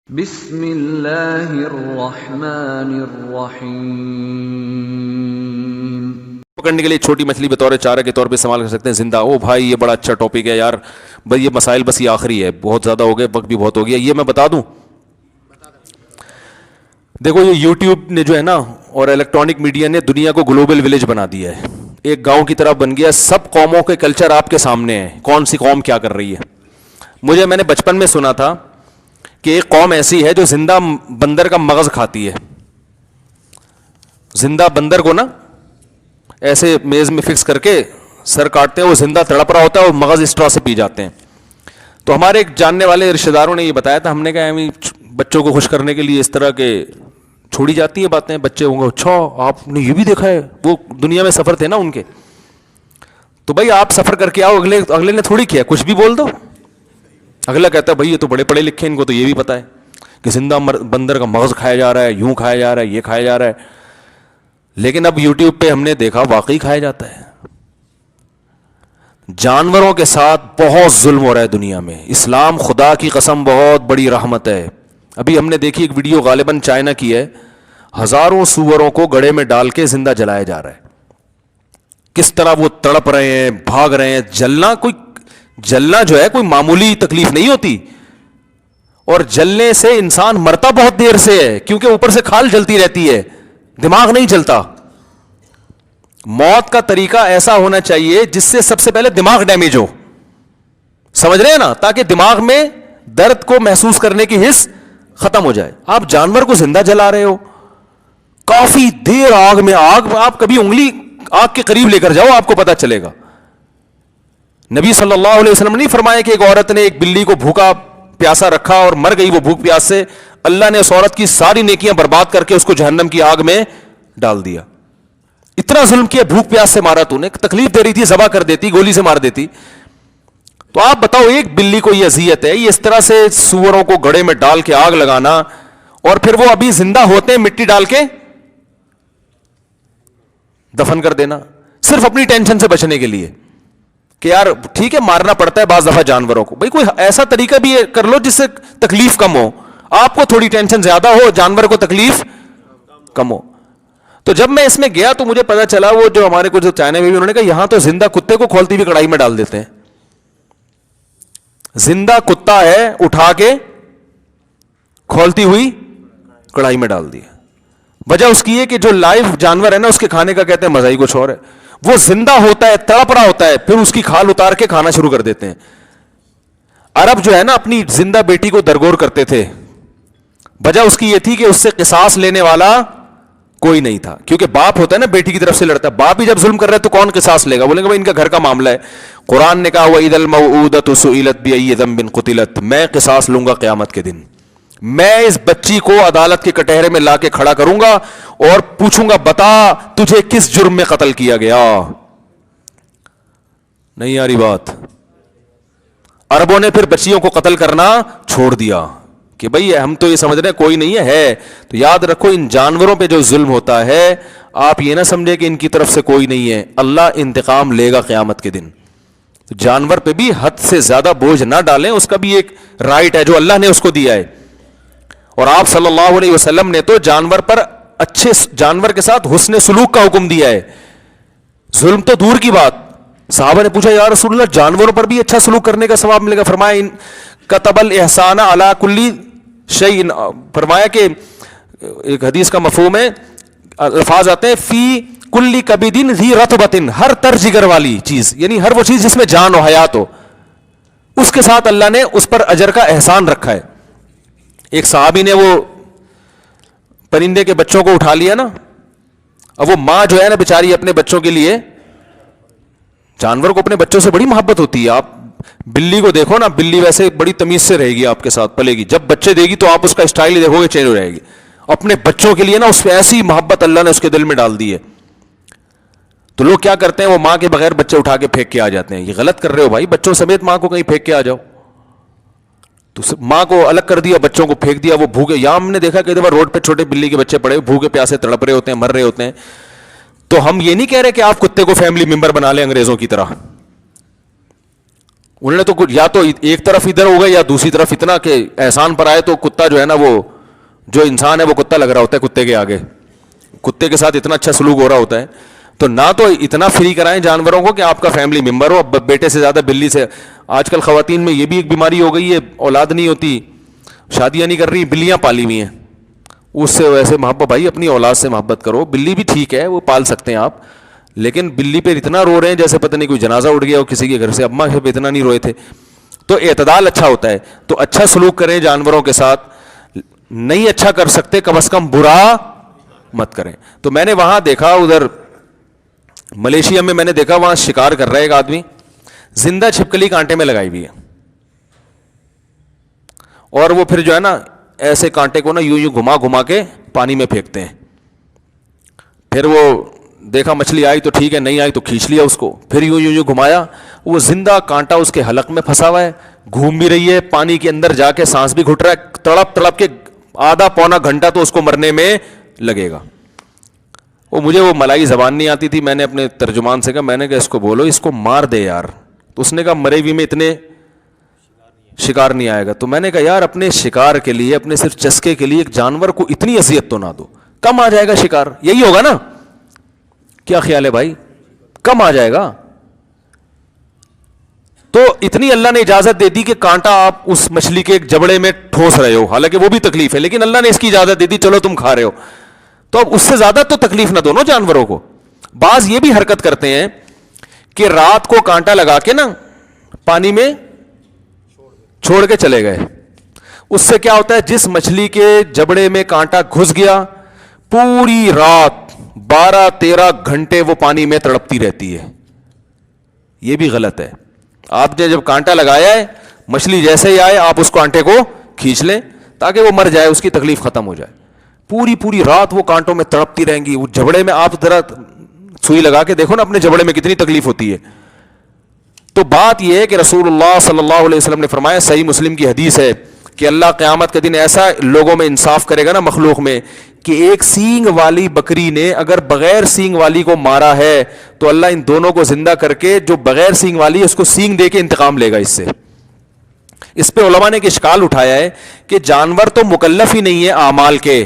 بسم اللہ الرحمن الرحیم۔ پکڑنے کے لیے چھوٹی مچھلی بطور چارہ کے طور پہ استعمال کر سکتے ہیں زندہ۔ او بھائی یہ بڑا اچھا ٹاپک ہے یار، بس یہ مسائل بس یہ آخری ہے، بہت زیادہ ہو گئے، وقت بھی بہت ہو گیا۔ یہ میں بتا دوں، دیکھو یہ یوٹیوب نے جو ہے نا اور الیکٹرانک میڈیا نے دنیا کو گلوبل ولیج بنا دیا ہے، ایک گاؤں کی طرح بن گیا۔ سب قوموں کے کلچر آپ کے سامنے ہیں، کون سی قوم کیا کر رہی ہے۔ میں نے بچپن میں سنا تھا کہ ایک قوم ایسی ہے جو زندہ بندر کا مغز کھاتی ہے۔ زندہ بندر کو نا ایسے میز میں فکس کر کے سر کاٹتے ہیں، وہ زندہ تڑپ رہا ہوتا ہے، وہ مغز اسٹرا سے پی جاتے ہیں۔ تو ہمارے ایک جاننے والے رشتہ داروں نے یہ بتایا تھا، ہم نے کہا بچوں کو خوش کرنے کے لیے اس طرح کے چھوڑی جاتی ہیں باتیں، بچے ہوں گے اچھا آپ نے یہ بھی دیکھا ہے۔ وہ دنیا میں سفر تھے نا ان کے، تو بھائی آپ سفر کر کے آؤ، اگلے نے تھوڑی کیا، کچھ بھی بول دو۔ اگلا کہتا ہے بھائی یہ تو بڑے پڑھے لکھے، ان کو تو یہ بھی پتا ہے کہ زندہ بندر کا مغز کھایا جا رہا ہے، یوں کھایا جا رہا ہے، یہ کھایا جا رہا ہے۔ لیکن اب یوٹیوب پہ ہم نے دیکھا واقعی کھایا جاتا ہے۔ جانوروں کے ساتھ بہت ظلم ہو رہا ہے دنیا میں۔ اسلام خدا کی قسم بہت بڑی رحمت ہے۔ ابھی ہم نے دیکھی ایک ویڈیو غالباً چائنا کی ہے، ہزاروں سوروں کو گڑھے میں ڈال کے زندہ جلایا جا رہا ہے۔ کس طرح وہ تڑپ رہے ہیں، بھاگ رہے ہیں۔ جلنا جو ہے کوئی معمولی تکلیف نہیں ہوتی، اور جلنے سے انسان مرتا بہت دیر سے ہے، کیونکہ اوپر سے کھال جلتی رہتی ہے، دماغ نہیں جلتا۔ موت کا طریقہ ایسا ہونا چاہیے جس سے سب سے پہلے دماغ ڈیمیج ہو، سمجھ رہے ہیں نا، تاکہ دماغ میں درد کو محسوس کرنے کی حس ختم ہو جائے۔ آپ جانور کو زندہ جلا رہے ہو کافی دیر، آگ میں آپ کبھی انگلی آگ کے قریب لے کر جاؤ، آپ کو پتا چلے گا۔ نبی صلی اللہ علیہ وسلم نے نہیں فرمایا کہ ایک عورت نے ایک بلی کو بھوکا پیاسا رکھا اور مر گئی وہ بھوک پیاس سے، اللہ نے اس عورت کی ساری نیکیاں برباد کر کے اس کو جہنم کی آگ میں ڈال دیا۔ اتنا ظلم کیا، بھوک پیاس سے مارا، تو نے تکلیف دے رہی تھی، ذبح کر دیتی، گولی سے مار دیتی۔ تو آپ بتاؤ ایک بلی کو یہ اذیت ہے، یہ اس طرح سے سوروں کو گڑھے میں ڈال کے آگ لگانا، اور پھر وہ ابھی زندہ ہوتے ہیں مٹی ڈال کے دفن کر دینا، صرف اپنی ٹینشن سے بچنے کے لیے کہ یار ٹھیک ہے مارنا پڑتا ہے بعض دفعہ جانوروں کو، بھائی کوئی ایسا طریقہ بھی کر لو جس سے تکلیف کم ہو، آپ کو تھوڑی ٹینشن زیادہ ہو، جانور کو تکلیف کم ہو۔ تو جب میں اس میں گیا تو مجھے پتا چلا، وہ جو ہمارے کچھ چائنا میں بھی انہوں نے کہا یہاں تو زندہ کتے کو کھولتی ہوئی کڑائی میں ڈال دیتے ہیں۔ زندہ کتا ہے، اٹھا کے کھولتی ہوئی کڑائی میں ڈال دیا۔ وجہ اس کی ہے کہ جو لائیو جانور ہے نا اس کے کھانے کا کہتے ہیں مزہ ہی کچھ اور ہے۔ وہ زندہ ہوتا ہے، تڑپ رہا ہوتا ہے، پھر اس کی کھال اتار کے کھانا شروع کر دیتے ہیں۔ عرب جو ہے نا اپنی زندہ بیٹی کو درگور کرتے تھے، وجہ اس کی یہ تھی کہ اس سے قصاص لینے والا کوئی نہیں تھا، کیونکہ باپ ہوتا ہے نا بیٹی کی طرف سے لڑتا ہے، باپ ہی جب ظلم کر رہا ہے تو کون قصاص لے گا، بولیں گے بھائی ان کا گھر کا معاملہ ہے۔ قرآن نے کہا وَإِذَا الْمَوْءُودَةُ سُئِلَتْ بِأَيِّ ذَنبٍ قُتِلَتْ، میں قصاص لوں گا قیامت کے دن، میں اس بچی کو عدالت کے کٹہرے میں لا کے کھڑا کروں گا اور پوچھوں گا بتا تجھے کس جرم میں قتل کیا گیا۔ نہیں آ رہی بات؟ عربوں نے پھر بچیوں کو قتل کرنا چھوڑ دیا کہ بھئی ہم تو یہ سمجھ رہے ہیں کوئی نہیں ہے۔ تو یاد رکھو ان جانوروں پہ جو ظلم ہوتا ہے، آپ یہ نہ سمجھے کہ ان کی طرف سے کوئی نہیں ہے، اللہ انتقام لے گا قیامت کے دن۔ جانور پہ بھی حد سے زیادہ بوجھ نہ ڈالیں، اس کا بھی ایک رائٹ ہے جو اللہ نے اس کو دیا ہے۔ اور آپ صلی اللہ علیہ وسلم نے تو جانور پر اچھے جانور کے ساتھ حسن سلوک کا حکم دیا ہے، ظلم تو دور کی بات۔ صحابہ نے پوچھا یا رسول اللہ جانوروں پر بھی اچھا سلوک کرنے کا ثواب ملے گا؟ فرمایا کتب الاحسان علی کل شیء، فرمایا کہ ایک حدیث کا مفہوم ہے، الفاظ آتے ہیں فی کل کبد ذی رطبۃ، ہر تر جگر والی چیز، یعنی ہر وہ چیز جس میں جان و حیات ہو، اس کے ساتھ اللہ نے اس پر اجر کا احسان رکھا ہے۔ ایک صحابی نے وہ پرندے کے بچوں کو اٹھا لیا نا، اب وہ ماں جو ہے نا بیچاری اپنے بچوں کے لیے، جانور کو اپنے بچوں سے بڑی محبت ہوتی ہے۔ آپ بلی کو دیکھو نا، بلی ویسے بڑی تمیز سے رہے گی آپ کے ساتھ، پلے گی، جب بچے دے گی تو آپ اس کا اسٹائل ہی دیکھو گے چینج ہو جائے گی۔ اپنے بچوں کے لیے نا اس پہ ایسی محبت اللہ نے اس کے دل میں ڈال دی ہے۔ تو لوگ کیا کرتے ہیں، وہ ماں کے بغیر بچے اٹھا کے پھینک کے آ جاتے ہیں۔ یہ غلط کر رہے ہو بھائی، بچوں سمیت ماں کو کہیں پھینک کے آ جاؤ۔ تو ماں کو الگ کر دیا، بچوں کو پھینک دیا، وہ بھوکے، یا ہم نے دیکھا کئی دفعہ روڈ پہ چھوٹے بلی کے بچے پڑے بھوکے پیاسے تڑپ رہے ہوتے ہیں، مر رہے ہوتے ہیں۔ تو ہم یہ نہیں کہہ رہے کہ آپ کتے کو فیملی ممبر بنا لیں انگریزوں کی طرح، انہوں نے تو یا تو ایک طرف ادھر ہو گئے یا دوسری طرف اتنا کہ احسان پر آئے تو کتا جو ہے نا، وہ جو انسان ہے وہ کتا لگ رہا ہوتا ہے کتے کے آگے، کتے کے ساتھ اتنا اچھا سلوک ہو رہا ہوتا ہے. تو نہ تو اتنا فری کرائیں جانوروں کو کہ آپ کا فیملی ممبر ہو. اب بیٹے سے زیادہ بلی سے. آج کل خواتین میں یہ بھی ایک بیماری ہو گئی ہے، اولاد نہیں ہوتی، شادیاں نہیں کر رہی، بلیاں پالی ہوئی ہیں. اس سے ویسے محبت بھائی اپنی اولاد سے محبت کرو. بلی بھی ٹھیک ہے، وہ پال سکتے ہیں آپ، لیکن بلی پہ اتنا رو رہے ہیں جیسے پتہ نہیں کوئی جنازہ اٹھ گیا ہو کسی کے گھر سے. اماں پہ اتنا نہیں روئے تھے. تو اعتدال اچھا ہوتا ہے. تو اچھا سلوک کریں جانوروں کے ساتھ. نہیں اچھا کر سکتے کم از کم برا مت کریں. تو میں نے وہاں دیکھا، ادھر ملیشیا میں نے دیکھا، وہاں شکار کر رہا ہے ایک آدمی، زندہ چھپکلی کانٹے میں لگائی ہوئی ہے، اور وہ پھر جو ہے نا ایسے کانٹے کو نا یوں گھما گھما کے پانی میں پھینکتے ہیں. پھر وہ دیکھا مچھلی آئی تو ٹھیک ہے، نہیں آئی تو کھینچ لیا اس کو، پھر یوں گھمایا، وہ زندہ کانٹا اس کے حلق میں پھنسا ہوا ہے، گھوم بھی رہی ہے، پانی کے اندر جا کے سانس بھی گھٹ رہا ہے. تڑپ تڑپ کے آدھا پونا گھنٹہ تو اس کو مرنے میں لگے گا. مجھے وہ ملائی زبان نہیں آتی تھی. میں نے اپنے ترجمان سے کہا، میں نے کہا اس کو بولو اس کو مار دے یار. تو اس نے کہا مرے ہوئی میں اتنے شکار نہیں آئے گا. تو میں نے کہا یار اپنے شکار کے لیے، اپنے صرف چسکے کے لیے ایک جانور کو اتنی اذیت تو نہ دو. کم آ جائے گا شکار، یہی ہوگا نا؟ کیا خیال ہے بھائی؟ کم آ جائے گا. تو اتنی اللہ نے اجازت دے دی کہ کانٹا آپ اس مچھلی کے ایک جبڑے میں ٹھوس رہے ہو، حالانکہ وہ بھی تکلیف ہے، لیکن اللہ نے اس کی اجازت دے دی، چلو تم کھا رہے ہو. تو اب اس سے زیادہ تو تکلیف نہ دو نا جانوروں کو. بعض یہ بھی حرکت کرتے ہیں کہ رات کو کانٹا لگا کے نا پانی میں چھوڑ کے چلے گئے. اس سے کیا ہوتا ہے، جس مچھلی کے جبڑے میں کانٹا گھس گیا پوری رات 12-13 گھنٹے وہ پانی میں تڑپتی رہتی ہے. یہ بھی غلط ہے. آپ نے جب کانٹا لگایا ہے، مچھلی جیسے ہی آئے آپ اس کانٹے کو کھینچ لیں تاکہ وہ مر جائے، اس کی تکلیف ختم ہو جائے. پوری رات وہ کانٹوں میں تڑپتی رہیں گی. وہ جبڑے میں آپ ذرا سوئی لگا کے دیکھو نا اپنے جبڑے میں کتنی تکلیف ہوتی ہے. تو بات یہ ہے کہ رسول اللہ صلی اللہ علیہ وسلم نے فرمایا، صحیح مسلم کی حدیث ہے کہ اللہ قیامت کے دن ایسا لوگوں میں انصاف کرے گا نا مخلوق میں، کہ ایک سینگ والی بکری نے اگر بغیر سینگ والی کو مارا ہے تو اللہ ان دونوں کو زندہ کر کے جو بغیر سینگ والی ہے اس کو سینگ دے کے انتقام لے گا اس سے. اس پہ علماء نے ایک اشکال اٹھایا ہے کہ جانور تو مکلف ہی نہیں ہے اعمال کے.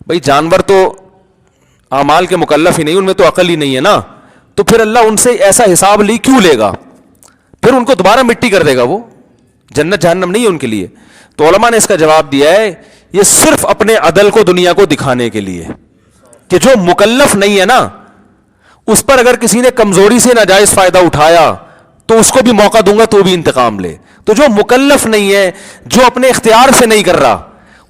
بھئی جانور تو اعمال کے مکلف ہی نہیں، ان میں تو عقل ہی نہیں ہے نا، تو پھر اللہ ان سے ایسا حساب لی کیوں لے گا؟ پھر ان کو دوبارہ مٹی کر دے گا. وہ جنت جہنم نہیں ہے ان کے لیے. تو علماء نے اس کا جواب دیا ہے یہ صرف اپنے عدل کو دنیا کو دکھانے کے لیے، کہ جو مکلف نہیں ہے نا اس پر اگر کسی نے کمزوری سے ناجائز فائدہ اٹھایا تو اس کو بھی موقع دوں گا تو بھی انتقام لے. تو جو مکلف نہیں ہے، جو اپنے اختیار سے نہیں کر رہا،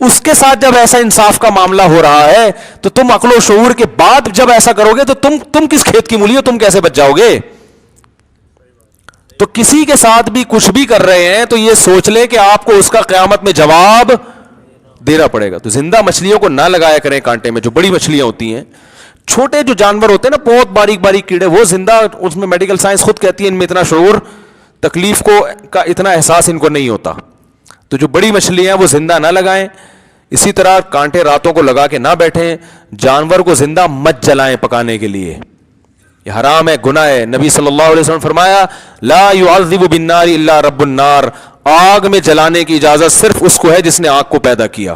اس کے ساتھ جب ایسا انصاف کا معاملہ ہو رہا ہے تو تم عقل و شعور کے بعد جب ایسا کرو گے تو تم کس کھیت کی مولی ہو؟ تم کیسے بچ جاؤ گے؟ تو کسی کے ساتھ بھی کچھ بھی کر رہے ہیں تو یہ سوچ لیں کہ آپ کو اس کا قیامت میں جواب دینا پڑے گا. تو زندہ مچھلیوں کو نہ لگایا کریں کانٹے میں. جو بڑی مچھلیاں ہوتی ہیں، چھوٹے جو جانور ہوتے ہیں نا بہت باریک باریک کیڑے، وہ زندہ، اس میں میڈیکل سائنس خود کہتی ہے ان میں اتنا شعور، تکلیف کو کا اتنا احساس ان کو نہیں ہوتا. تو جو بڑی مچھلیاں ہیں وہ زندہ نہ لگائیں. اسی طرح کانٹے راتوں کو لگا کے نہ بیٹھیں. جانور کو زندہ مت جلائیں پکانے کے لیے، یہ حرام ہے، گناہ ہے. نبی صلی اللہ علیہ وسلم فرمایا لا يعذب بالنار الا رب النار، آگ میں جلانے کی اجازت صرف اس کو ہے جس نے آگ کو پیدا کیا.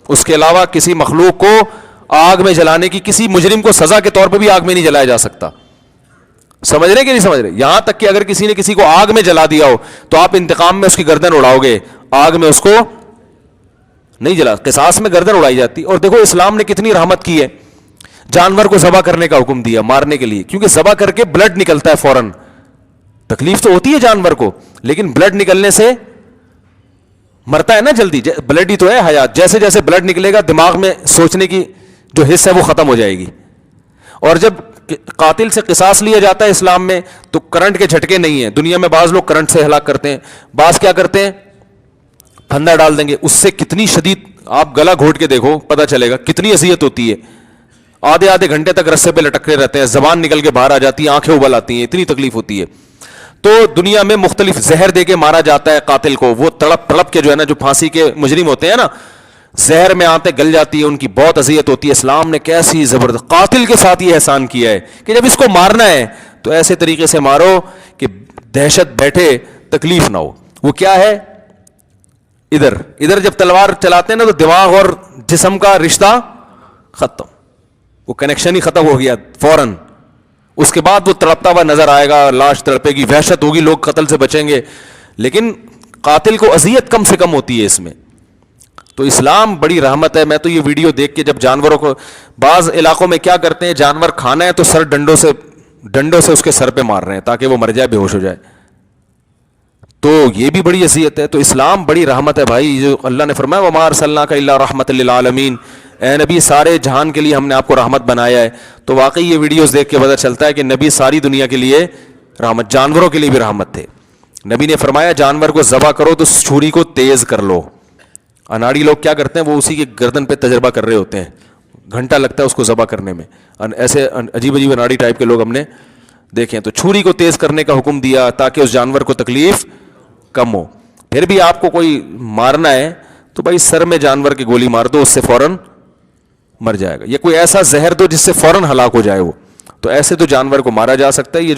اس کے علاوہ کسی مخلوق کو آگ میں جلانے کی، کسی مجرم کو سزا کے طور پہ بھی آگ میں نہیں جلایا جا سکتا. سمجھ رہے کہ نہیں سمجھ رہے؟ یہاں تک کہ اگر کسی نے کسی کو آگ میں جلا دیا ہو تو آپ انتقام میں اس کی گردن اڑاؤ گے، آگ میں اس کو نہیں جلا. قصاص میں گردن اڑائی جاتی. اور دیکھو اسلام نے کتنی رحمت کی ہے، جانور کو ذبح کرنے کا حکم دیا مارنے کے لیے، کیونکہ ذبح کر کے بلڈ نکلتا ہے فوراً. تکلیف تو ہوتی ہے جانور کو، لیکن بلڈ نکلنے سے مرتا ہے نا جلدی. بلڈ ہی تو ہے حیات. جیسے جیسے بلڈ نکلے گا دماغ میں سوچنے کی جو حص ہے وہ ختم ہو جائے گی. اور جب قاتل سے قصاص لیا جاتا ہے اسلام میں تو کرنٹ کے جھٹکے نہیں ہیں. دنیا میں بعض لوگ کرنٹ سے ہلاک کرتے ہیں، بعض کیا کرتے ہیں پھندا ڈال دیں گے. اس سے کتنی شدید، آپ گلا گھونٹ کے دیکھو پتہ چلے گا کتنی اذیت ہوتی ہے. آدھے گھنٹے تک رسے پہ لٹکتے رہتے ہیں، زبان نکل کے باہر آ جاتی ہے، آنکھیں ابل آتی ہیں، اتنی تکلیف ہوتی ہے. تو دنیا میں مختلف زہر دے کے مارا جاتا ہے قاتل کو. وہ تڑپ تڑپ کے جو ہے نا، جو پھانسی کے مجرم ہوتے ہیں نا، زہر میں آتے گل جاتی ہے، ان کی بہت اذیت ہوتی ہے. اسلام نے کیسی زبردست قاتل کے ساتھ یہ احسان کیا ہے کہ جب اس کو مارنا ہے تو ایسے طریقے سے مارو کہ دہشت بیٹھے تکلیف نہ ہو. وہ کیا ہے؟ ادھر جب تلوار چلاتے ہیں نا تو دماغ اور جسم کا رشتہ ختم, وہ کنیکشن ہی ختم ہو گیا فوراً. اس کے بعد وہ تڑپتا ہوا نظر آئے گا, لاش تڑپے گی, وحشت ہوگی, لوگ قتل سے بچیں گے, لیکن قاتل کو اذیت کم سے کم ہوتی ہے اس میں. تو اسلام بڑی رحمت ہے. میں تو یہ ویڈیو دیکھ کے جب جانوروں کو, بعض علاقوں میں کیا کرتے ہیں, جانور کھانا ہے تو سر ڈنڈوں سے اس کے سر پہ مار رہے ہیں تاکہ وہ مر جائے, بے ہوش ہو جائے. تو یہ بھی بڑی اذیت ہے. تو اسلام بڑی رحمت ہے بھائی. جو اللہ نے فرمایا وما ارسلناک الا رحمۃ للعالمین, اے نبی سارے جہان کے لیے ہم نے آپ کو رحمت بنایا ہے. تو واقعی یہ ویڈیوز دیکھ کے پتہ چلتا ہے کہ نبی ساری دنیا کے لیے رحمت, جانوروں کے لیے بھی رحمت تھے. نبی نے فرمایا جانور کو ذبح کرو تو چھری کو تیز کر لو. اناڑی لوگ کیا کرتے ہیں, وہ اسی کے گردن پہ تجربہ کر رہے ہوتے ہیں, گھنٹہ لگتا ہے اس کو ذبح کرنے میں. ایسے عجیب اناڑی ٹائپ کے لوگ ہم نے دیکھیں. تو چھری کو تیز کرنے کا حکم دیا تاکہ اس جانور کو تکلیف کم ہو. پھر بھی آپ کو کوئی مارنا ہے تو بھائی سر میں جانور کی گولی مار دو, اس سے فوراً مر جائے گا. یا کوئی ایسا زہر دو جس سے فوراً ہلاک ہو جائے وہ. تو ایسے تو جانور کو مارا جا سکتا ہے. یہ جو